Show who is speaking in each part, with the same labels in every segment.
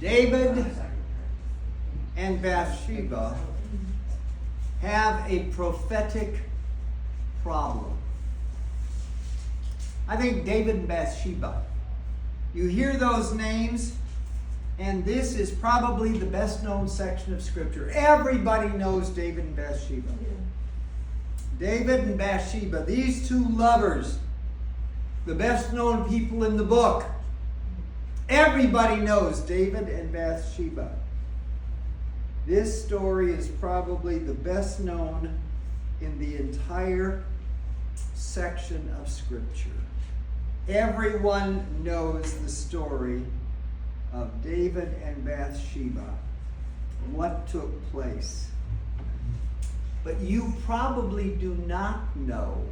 Speaker 1: David and Bathsheba have a prophetic problem. I think David and Bathsheba, you hear those names, and this is probably the best known section of Scripture. Everybody knows David and Bathsheba. David and Bathsheba, these two lovers, the best known people in the book. Everybody knows David and Bathsheba. This story is probably the best known in the entire section of Scripture. Everyone knows the story of David and Bathsheba, what took place. But you probably do not know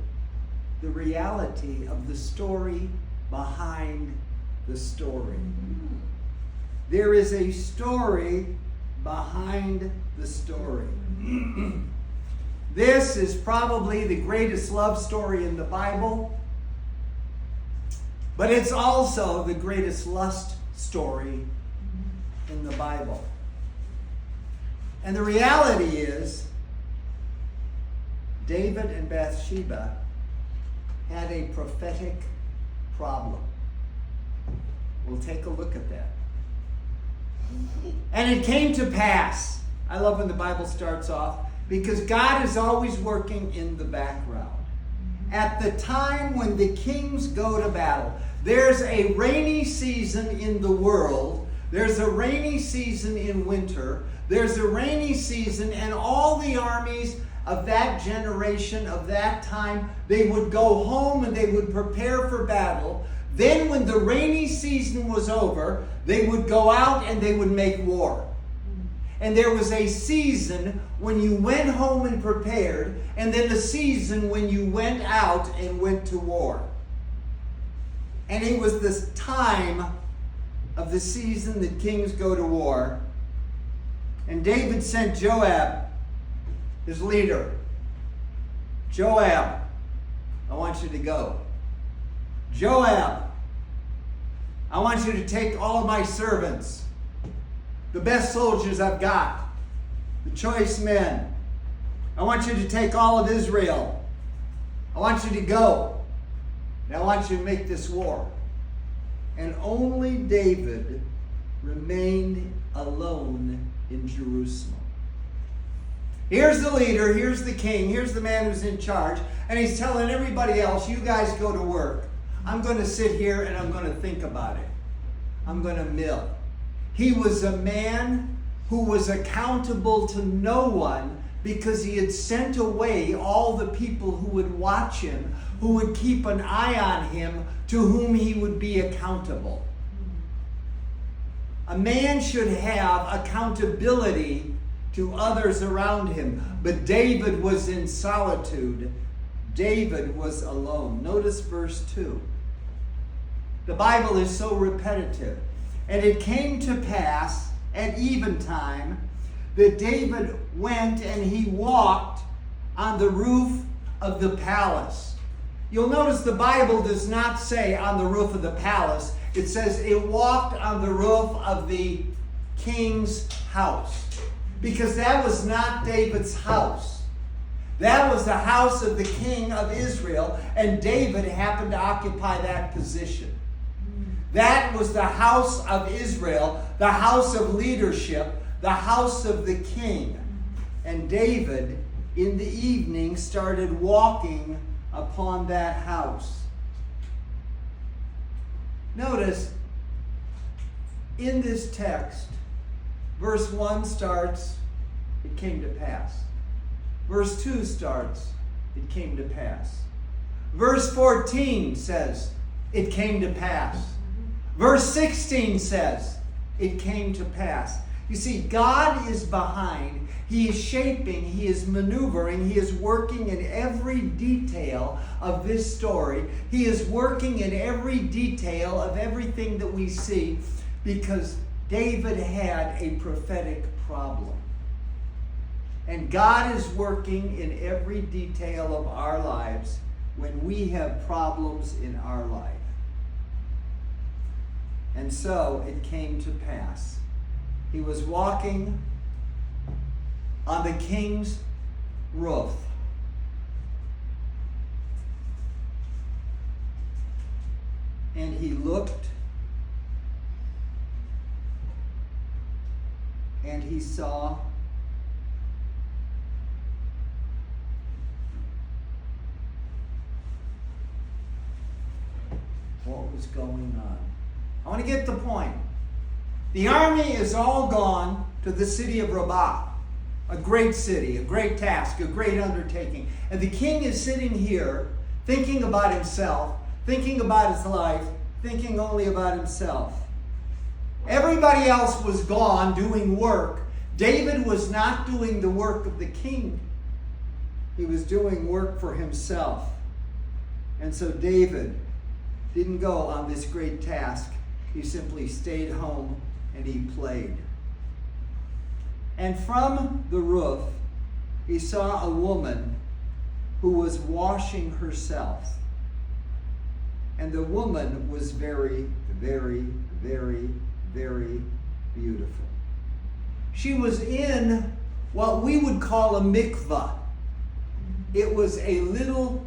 Speaker 1: the reality of the story behind the story. There is a story behind the story. This is probably the greatest love story in the Bible, but it's also the greatest lust story in the Bible. And the reality is, David and Bathsheba had a prophetic problem. We'll take a look at that. And it came to pass. I love when the Bible starts off, because God is always working in the background. At the time when the kings go to battle, there's a rainy season in the world. There's a rainy season in winter. There's a rainy season, and all the armies of that generation, of that time, they would go home and they would prepare for battle. Then when the rainy season was over, they would go out and they would make war. And there was a season when you went home and prepared, and then a season when you went out and went to war. And it was this time of the season that kings go to war. And David sent Joab, his leader. Joab, I want you to go. Joab, I want you to take all of my servants, the best soldiers I've got, the choice men. I want you to take all of Israel. I want you to go. And I want you to make this war. And only David remained alone in Jerusalem. Here's the leader, here's the king, here's the man who's in charge, and he's telling everybody else, you guys go to work. I'm going to sit here and I'm going to think about it. I'm going to mill. He was a man who was accountable to no one because he had sent away all the people who would watch him, who would keep an eye on him, to whom he would be accountable. A man should have accountability to others around him. But David was in solitude. David was alone. Notice verse 2. The Bible is so repetitive. And it came to pass at eventime that David went and he walked on the roof of the palace. You'll notice the Bible does not say on the roof of the palace. It says it walked on the roof of the king's house. Because that was not David's house. That was the house of the king of Israel, and David happened to occupy that position. That was the house of Israel, the house of leadership, the house of the king. And David, in the evening, started walking upon that house. Notice, in this text, verse 1 starts, it came to pass. Verse 2 starts, it came to pass. Verse 14 says, it came to pass. Verse 16 says, it came to pass. You see, God is behind. He is shaping, he is maneuvering, he is working in every detail of this story. He is working in every detail of everything that we see, because David had a prophetic problem. And God is working in every detail of our lives when we have problems in our life. And so it came to pass. He was walking on the king's roof. And he looked and he saw what was going on. I want to get the point. The army is all gone to the city of Rabbah, a great city, a great task, a great undertaking. And the king is sitting here thinking about himself, thinking about his life, thinking only about himself. Everybody else was gone doing work. David was not doing the work of the king. He was doing work for himself. And so David didn't go on this great task. He simply stayed home and he played. And from the roof, he saw a woman who was washing herself. And the woman was very, very, very, very beautiful. She was in what we would call a mikvah. It was a little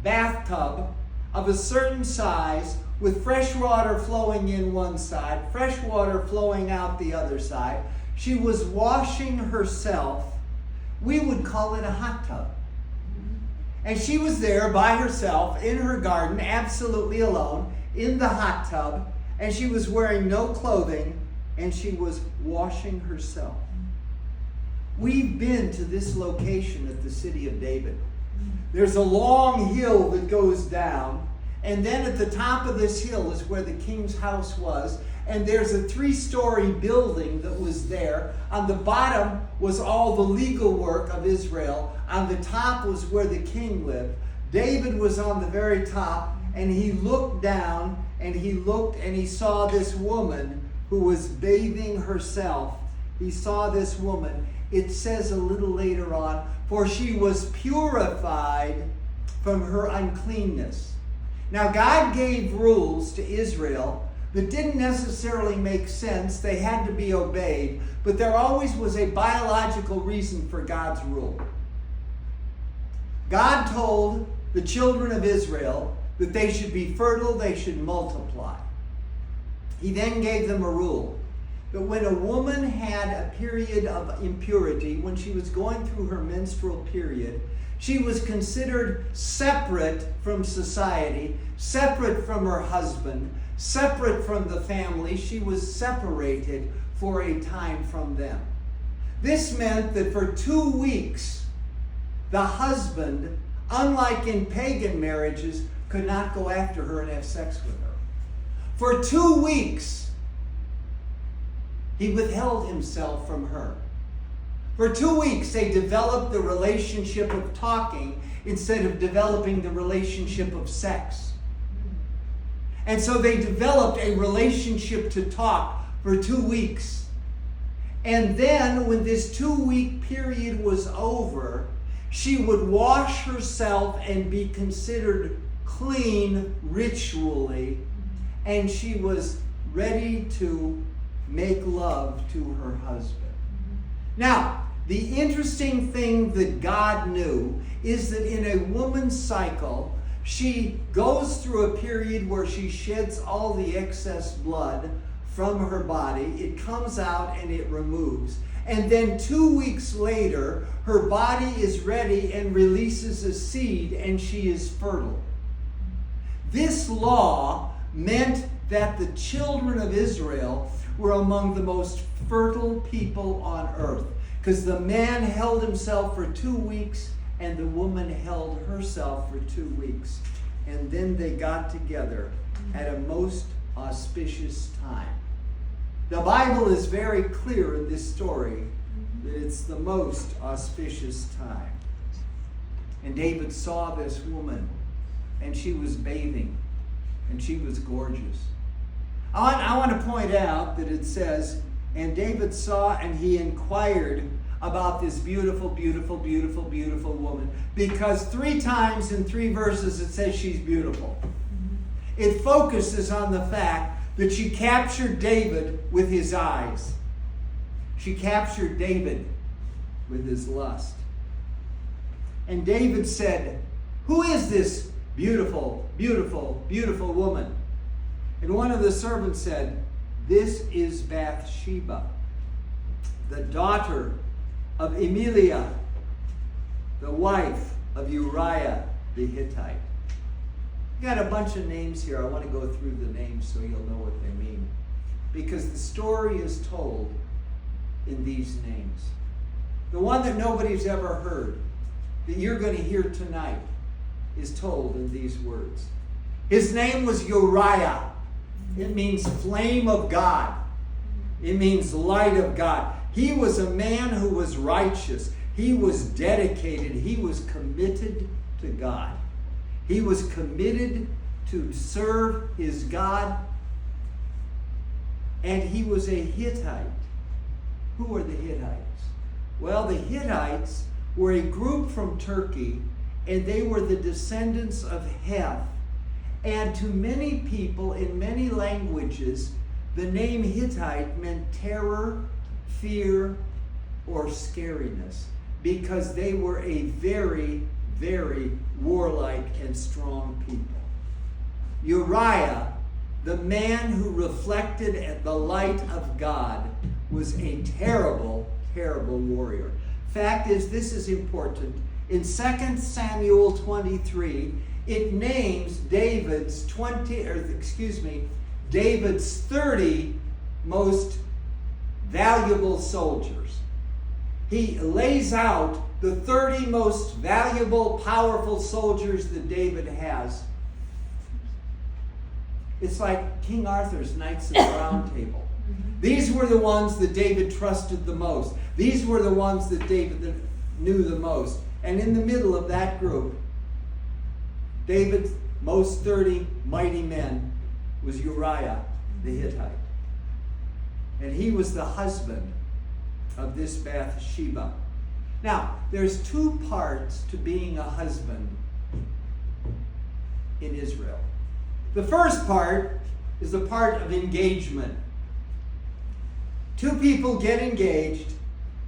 Speaker 1: bathtub of a certain size with fresh water flowing in one side, fresh water flowing out the other side. She was washing herself. We would call it a hot tub. And she was there by herself in her garden, absolutely alone, in the hot tub, and she was wearing no clothing, and she was washing herself. We've been to this location at the city of David. There's a long hill that goes down, and then at the top of this hill is where the king's house was, and there's a 3-story building that was there. On the bottom was all the legal work of Israel. On the top was where the king lived. David was on the very top, and he looked down, and he looked, and he saw this woman who was bathing herself. He saw this woman. It says a little later on, for she was purified from her uncleanness. Now, God gave rules to Israel that didn't necessarily make sense. They had to be obeyed, but there always was a biological reason for God's rule. God told the children of Israel that they should be fertile, they should multiply. He then gave them a rule that when a woman had a period of impurity, when she was going through her menstrual period, she was considered separate from society, separate from her husband, separate from the family. She was separated for a time from them. This meant that for 2 weeks, the husband, unlike in pagan marriages, could not go after her and have sex with her. For 2 weeks, he withheld himself from her. For 2 weeks, they developed the relationship of talking instead of developing the relationship of sex. And so they developed a relationship to talk for 2 weeks. And then when this 2-week period was over, she would wash herself and be considered clean ritually, and she was ready to make love to her husband. Now, the interesting thing that God knew is that in a woman's cycle, she goes through a period where she sheds all the excess blood from her body. It comes out and it removes. And then 2 weeks later, her body is ready and releases a seed, and she is fertile. This law meant that the children of Israel were among the most fertile people on earth, because the man held himself for 2 weeks and the woman held herself for 2 weeks. And then they got together at a most auspicious time. The Bible is very clear in this story that it's the most auspicious time. And David saw this woman, and she was bathing, and she was gorgeous. I want to point out that it says, and David saw and he inquired about this beautiful, beautiful, beautiful, beautiful woman, because 3 times in 3 verses it says she's beautiful. It focuses on the fact that she captured David with his eyes. She captured David with his lust. And David said, "Who is this beautiful, beautiful, beautiful woman?" And one of the servants said, "This is Bathsheba, the daughter of Emilia, the wife of Uriah the Hittite." Got a bunch of names here. I want to go through the names so you'll know what they mean. Because the story is told in these names. The one that nobody's ever heard, that you're going to hear tonight, is told in these words. His name was Uriah. It means flame of God. It means light of God. He was a man who was righteous. He was dedicated. He was committed to God. He was committed to serve his God. And he was a Hittite. Who were the Hittites? Well, the Hittites were a group from Turkey, and they were the descendants of Heth. And to many people in many languages, the name Hittite meant terror, fear, or scariness, because they were a very, very warlike and strong people. Uriah, the man who reflected the light of God, was a terrible, terrible warrior. Fact is, this is important. In 2 Samuel 23, it names David's 30 most valuable soldiers. He lays out the 30 most valuable, powerful soldiers that David has. It's like King Arthur's Knights of the Round Table. These were the ones that David trusted the most. These were the ones that David knew the most. And in the middle of that group, David's most 30 mighty men was Uriah the Hittite. And he was the husband of this Bathsheba. Now, there's two parts to being a husband in Israel. The first part is the part of engagement. Two people get engaged.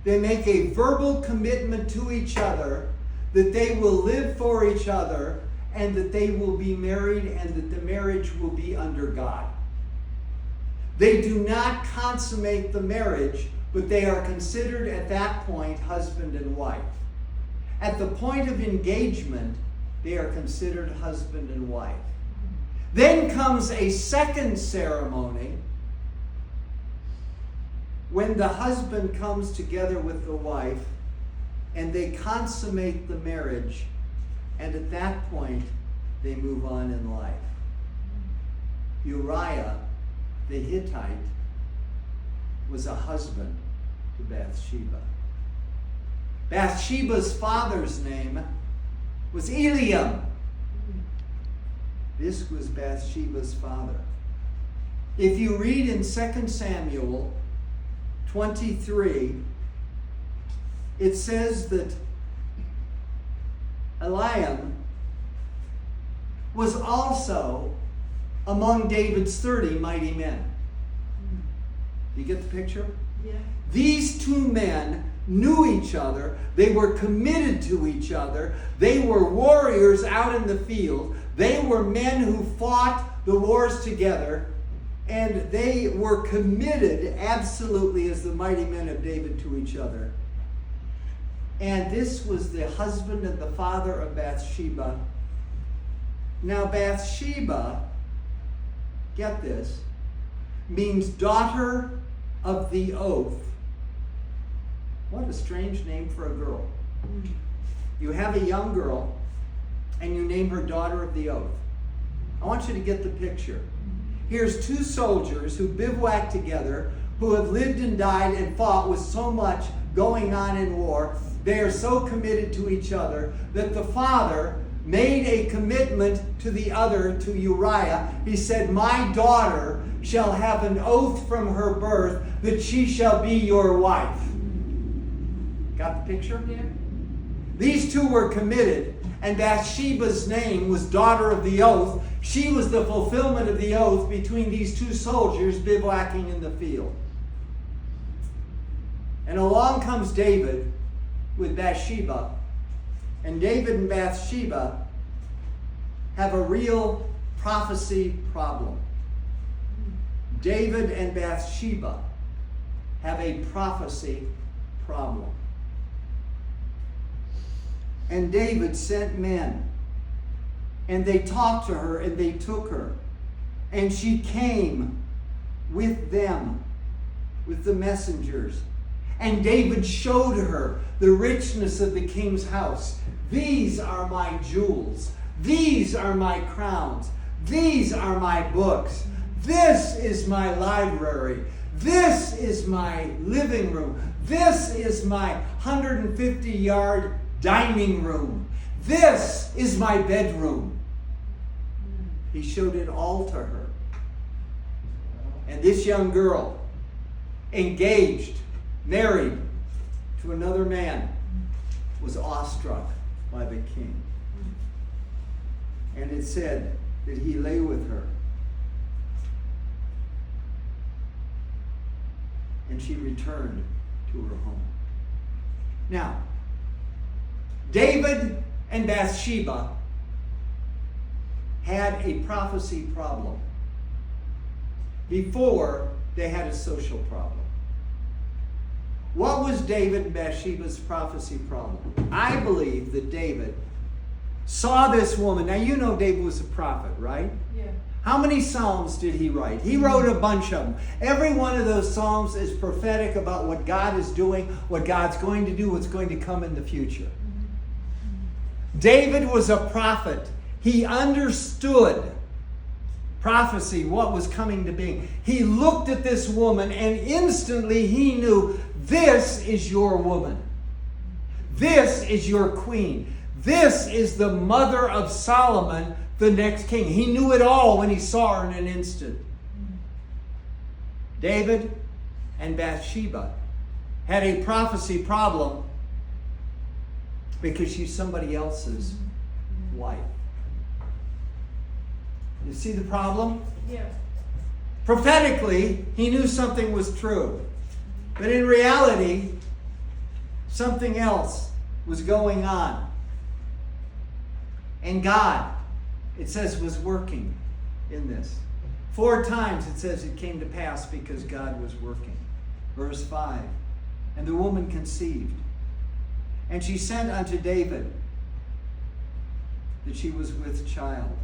Speaker 1: They make a verbal commitment to each other that they will live for each other and that they will be married and that the marriage will be under God. They do not consummate the marriage, but they are considered at that point husband and wife. At the point of engagement, they are considered husband and wife. Then comes a second ceremony when the husband comes together with the wife and they consummate the marriage, and at that point they move on in life. Uriah the Hittite was a husband to Bathsheba. Bathsheba's father's name was Eliam. This was Bathsheba's father. If you read in 2 Samuel 23, it says that Eliam was also among David's 30 mighty men. You get the picture?
Speaker 2: Yeah.
Speaker 1: These two men knew each other. They were committed to each other. They were warriors out in the field. They were men who fought the wars together. And they were committed absolutely as the mighty men of David to each other. And this was the husband and the father of Bathsheba. Now Bathsheba, get this, means daughter of the oath. What a strange name for a girl. You have a young girl and you name her daughter of the oath. I want you to get the picture. Here's two soldiers who bivouac together, who have lived and died and fought with so much going on in war. They are so committed to each other that the father made a commitment to the other, to Uriah. He said, "My daughter shall have an oath from her birth that she shall be your wife." Got the picture?
Speaker 2: Yeah.
Speaker 1: These two were committed, and Bathsheba's name was daughter of the oath. She was the fulfillment of the oath between these two soldiers bivouacking in the field. And along comes David with Bathsheba. And David and Bathsheba have a real prophecy problem. David and Bathsheba have a prophecy problem. And David sent men, and they talked to her, and they took her. And she came with them, with the messengers. And David showed her the richness of the king's house. These are my jewels. These are my crowns. These are my books. This is my library. This is my living room. This is my 150-yard dining room. This is my bedroom. He showed it all to her. And this young girl, engaged, married to another man, was awestruck by the king. And it said that he lay with her. And she returned to her home. Now, David and Bathsheba had a prophecy problem before they had a social problem. What was David and Bathsheba's prophecy problem? I believe that David saw this woman. Now, you know David was a prophet, right?
Speaker 2: Yeah.
Speaker 1: How many psalms did he write? He wrote a bunch of them. Every one of those psalms is prophetic about what God is doing, what God's going to do, what's going to come in the future. David was a prophet. He understood prophecy, what was coming to be. He looked at this woman and instantly he knew, this is your woman. This is your queen. This is the mother of Solomon, the next king. He knew it all when he saw her in an instant. David and Bathsheba had a prophecy problem because she's somebody else's wife. You see the problem?
Speaker 2: Yeah.
Speaker 1: Prophetically, he knew something was true. But in reality, something else was going on. And God, it says, was working in this. 4 times it says it came to pass because God was working. Verse 5, and the woman conceived. And she sent unto David that she was with child.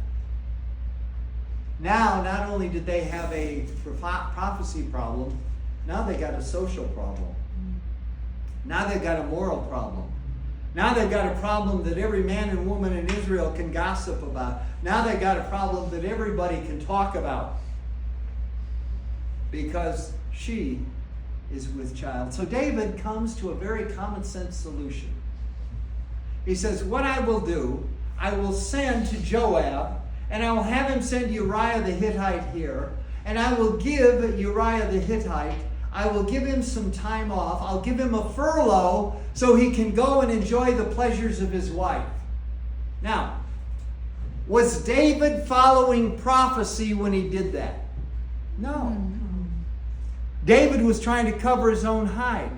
Speaker 1: Now, not only did they have a prophecy problem, now they got a social problem. Now they've got a moral problem. Now they've got a problem that every man and woman in Israel can gossip about. Now they've got a problem that everybody can talk about. Because she is with child. So David comes to a very common sense solution. He says, what I will do, I will send to Joab, and I will have him send Uriah the Hittite here, and I will give Uriah the Hittite, I will give him some time off, I'll give him a furlough so he can go and enjoy the pleasures of his wife. Now, was David following prophecy when he did that? No. David was trying to cover his own hide.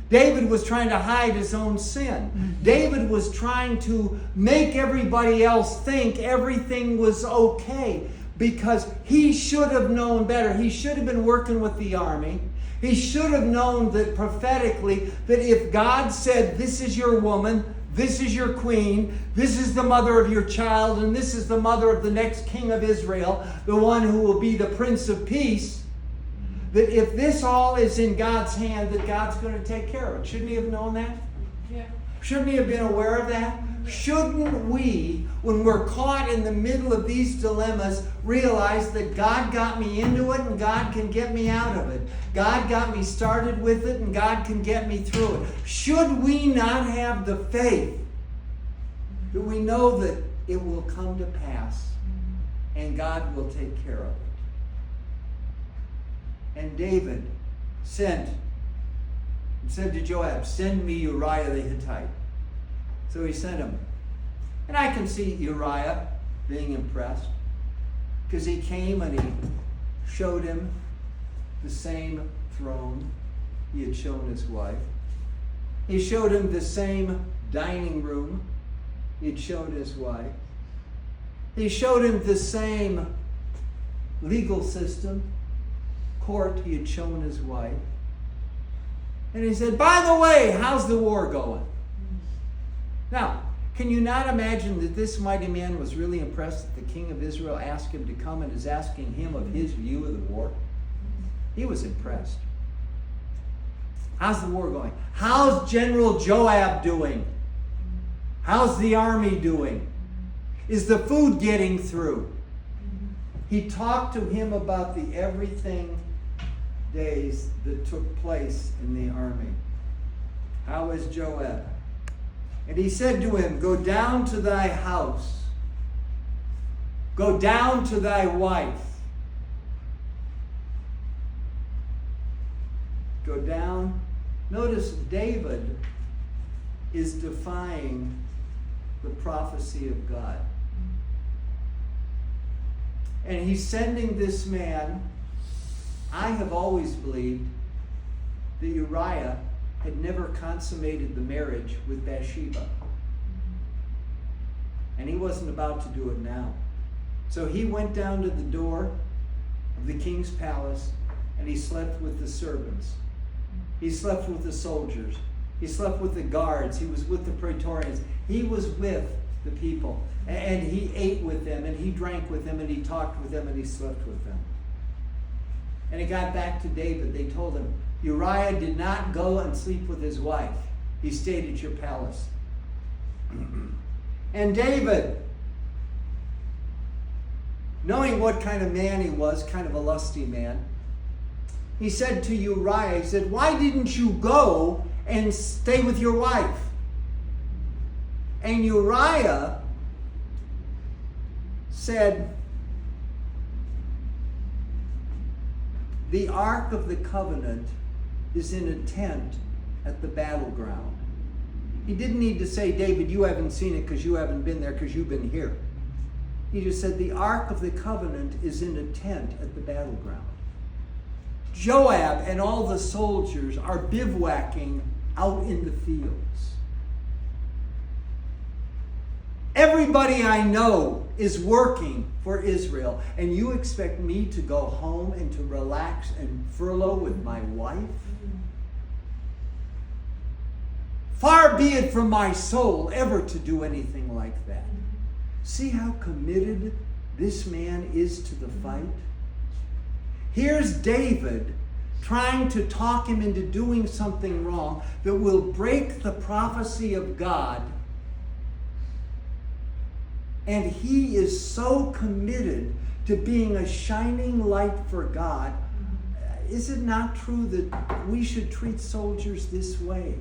Speaker 1: David was trying to hide his own sin. David was trying to make everybody else think everything was okay because he should have known better. He should have been working with the army. He should have known that prophetically that if God said, this is your woman, this is your queen, this is the mother of your child, and this is the mother of the next king of Israel, the one who will be the Prince of Peace, that if this all is in God's hand, that God's going to take care of it. Shouldn't he have known that?
Speaker 2: Yeah.
Speaker 1: Shouldn't he have been aware of that? Shouldn't we, when we're caught in the middle of these dilemmas, realize that God got me into it and God can get me out of it? God got me started with it and God can get me through it. Should we not have the faith that we know that it will come to pass and God will take care of it? And David said to Joab, send me Uriah the Hittite. So he sent him. And I can see Uriah being impressed. Because he came and he showed him the same throne he had shown his wife. He showed him the same dining room he had shown his wife. He showed him the same legal system, court he had shown his wife. And he said, by the way, how's the war going? Now, can you not imagine that this mighty man was really impressed that the king of Israel asked him to come and is asking him of his view of the war? He was impressed. How's the war going? How's General Joab doing? How's the army doing? Is the food getting through? He talked to him about the everything days that took place in the army. How is Joab? And he said to him, go down to thy house. Go down to thy wife. Go down. Notice David is defying the prophecy of God. And he's sending this man. I have always believed that Uriah had never consummated the marriage with Bathsheba. And he wasn't about to do it now. So he went down to the door of the king's palace and he slept with the servants. He slept with the soldiers. He slept with the guards. He was with the praetorians. He was with the people. And he ate with them and he drank with them and he talked with them and he slept with them. And it got back to David. They told him, Uriah did not go and sleep with his wife. He stayed at your palace. And David, knowing what kind of man he was, kind of a lusty man, he said to Uriah, he said, why didn't you go and stay with your wife? And Uriah said, the Ark of the Covenant is in a tent at the battleground. He didn't need to say, David, you haven't seen it because you haven't been there because you've been here. He just said, the Ark of the Covenant is in a tent at the battleground. Joab and all the soldiers are bivouacking out in the fields. Everybody I know is working for Israel, and you expect me to go home and to relax and furlough with my wife? Far be it from my soul ever to do anything like that. See how committed this man is to the fight? Here's David trying to talk him into doing something wrong that will break the prophecy of God. And he is so committed to being a shining light for God. Is it not true that we should treat soldiers this way?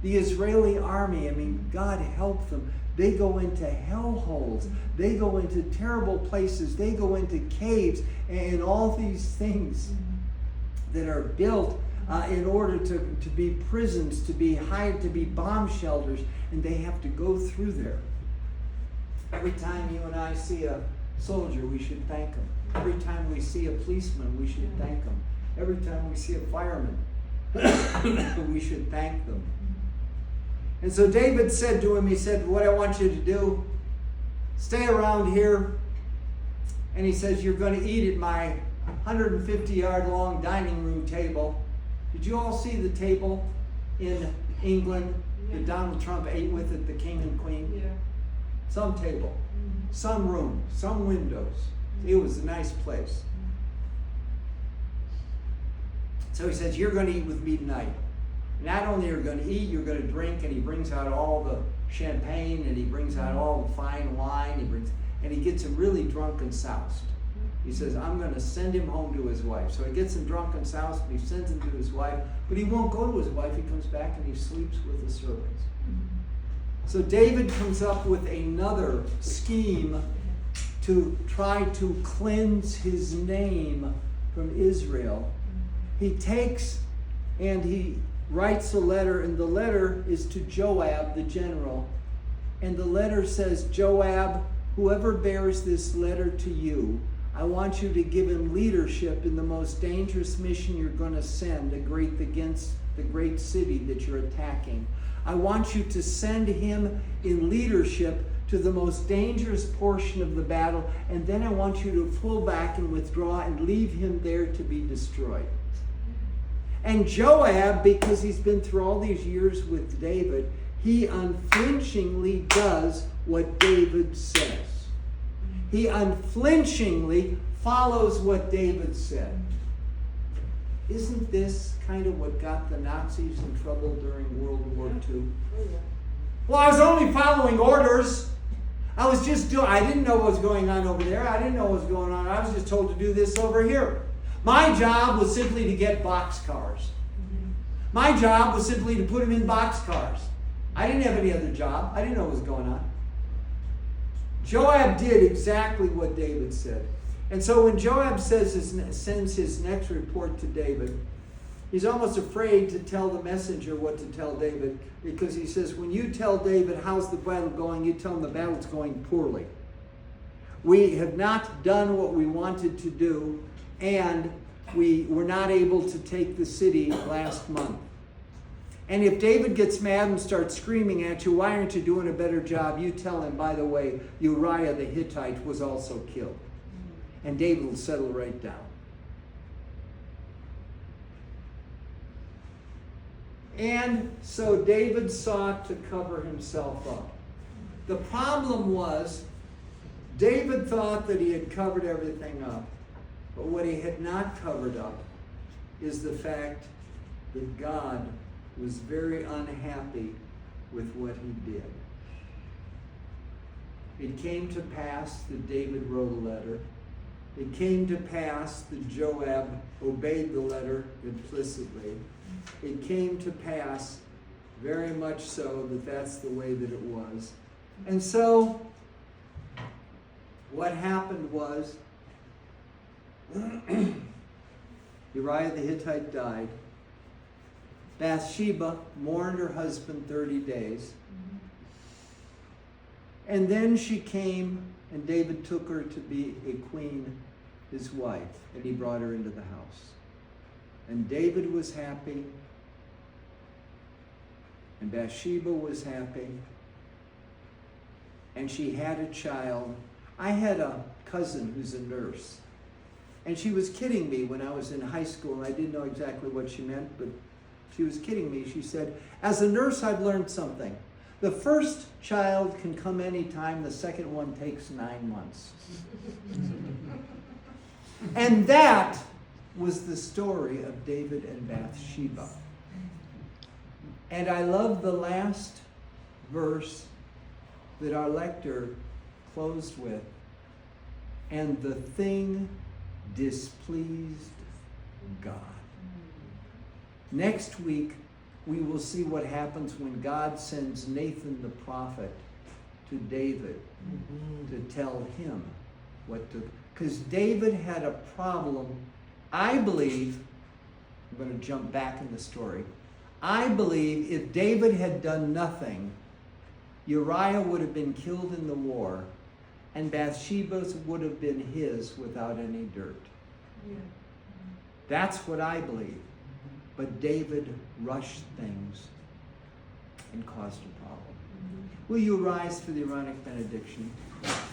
Speaker 1: The Israeli army, I mean, God help them. They go into hellholes. They go into terrible places. They go into caves and all these things that are built in order to be prisons, to be hired, to be bomb shelters, and they have to go through there. Every time you and I see a soldier, we should thank him. Every time we see a policeman, we should thank him. Every time we see a fireman, we should thank them. And so David said to him, he said, what I want you to do, stay around here. And he says, you're going to eat at my 150-yard long dining room table. Did you all see the table in England that Donald Trump ate with at the King and Queen?
Speaker 2: Yeah.
Speaker 1: Some table, some room, some windows. It was a nice place. So he says, you're going to eat with me tonight. Not only are you going to eat, you're going to drink, and he brings out all the champagne, and he brings out all the fine wine, and he gets him really drunk and soused. He says, I'm going to send him home to his wife. So he gets him drunk and soused, and he sends him to his wife, but he won't go to his wife. He comes back and he sleeps with the servants. So David comes up with another scheme to try to cleanse his name from Israel. He takes and he writes a letter, and the letter is to Joab, the general. And the letter says, Joab, whoever bears this letter to you, I want you to give him leadership in the most dangerous mission you're going to send against the great city that you're attacking. I want you to send him in leadership to the most dangerous portion of the battle, and then I want you to pull back and withdraw and leave him there to be destroyed. And Joab, because he's been through all these years with David, he unflinchingly does what David says. He unflinchingly follows what David said. Isn't this kind of what got the Nazis in trouble during World War II? Well, I was only following orders. I didn't know what was going on over there. I didn't know what was going on. I was just told to do this over here. My job was simply to get boxcars. My job was simply to put them in boxcars. I didn't have any other job. I didn't know what was going on. Joab did exactly what David said. And so when Joab sends his next report to David, he's almost afraid to tell the messenger what to tell David, because he says, when you tell David how's the battle going, you tell him the battle's going poorly. We have not done what we wanted to do, and we were not able to take the city last month. And if David gets mad and starts screaming at you, why aren't you doing a better job? You tell him, by the way, Uriah the Hittite was also killed. And David will settle right down. And so David sought to cover himself up. The problem was, David thought that he had covered everything up. But what he had not covered up is the fact that God was very unhappy with what he did. It came to pass that David wrote a letter. It came to pass that Joab obeyed the letter implicitly. It came to pass very much so that that's the way that it was. And so what happened was Uriah the Hittite died. Bathsheba mourned her husband 30 days. And then she came, and David took her to be a queen, his wife, and he brought her into the house. And David was happy, and Bathsheba was happy, and she had a child. I had a cousin who's a nurse, and she was kidding me when I was in high school, and I didn't know exactly what she meant, but she was kidding me. She said, as a nurse, I've learned something. The first child can come anytime, the second one takes 9 months. And that was the story of David and Bathsheba. And I love the last verse that our lector closed with. And the thing displeased God. Next week, we will see what happens when God sends Nathan the prophet to David to tell him what to... Because David had a problem. I believe, I'm going to jump back in the story. I believe if David had done nothing, Uriah would have been killed in the war, and Bathsheba's would have been his without any dirt. Yeah. That's what I believe. But David rushed things and caused a problem. Will you rise for the Aaronic benediction?